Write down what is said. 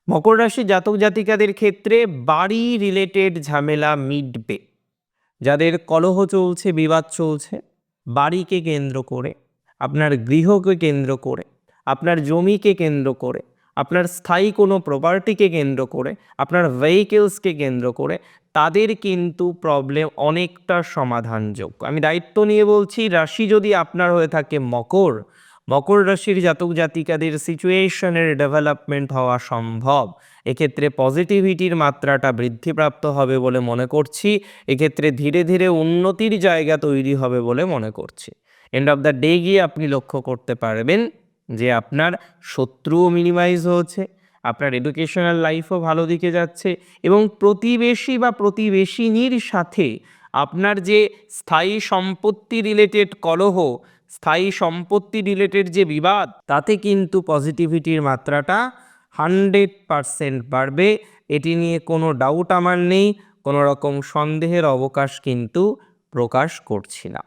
মকর রাশি জাতক জাতিকাদের ক্ষেত্রে বাড়ি রিলেটেড ঝামেলা মিটবে। যাদের কলহ চলছে, বিবাদ চলছে, বাড়িকে কেন্দ্র করে, আপনার গৃহকে কেন্দ্র করে, আপনার জমিকে কেন্দ্র করে, আপনার স্থায়ী কোনো প্রপার্টিকে কেন্দ্র করে, আপনার ভেহিকেলসকে কেন্দ্র করে, তাদের কিন্তু প্রবলেম অনেকটা সমাধানযোগ্য। আমি দায়িত্ব নিয়ে বলছি, রাশি যদি আপনার হয়ে থাকে মকর, মকর রাশির জাতক জাতিকাদের সিচুয়েশনের ডেভেলপমেন্ট হওয়া সম্ভব। এক্ষেত্রে পজিটিভিটির মাত্রাটা বৃদ্ধিপ্রাপ্ত হবে বলে মনে করছি। এক্ষেত্রে ধীরে ধীরে উন্নতির জায়গা তৈরি হবে বলে মনে করছি। এন্ড অফ দ্য ডে গিয়ে আপনি লক্ষ্য করতে পারবেন যে আপনার শত্রুও মিনিমাইজ হচ্ছে, আপনার এডুকেশনাল লাইফও ভালো দিকে যাচ্ছে, এবং প্রতিবেশী বা প্রতিবেশিনীর সাথে আপনার যে স্থায়ী সম্পত্তি রিলেটেড কলহ, স্থায়ী সম্পত্তি রিলেটেড যে বিবাদ, তাতে কিন্তু পজিটিভিটির মাত্রাটা 100% বাড়বে। এটি নিয়ে কোনো ডাউট আমার নেই, কোনো রকম সন্দেহের অবকাশ কিন্তু প্রকাশ করছি না।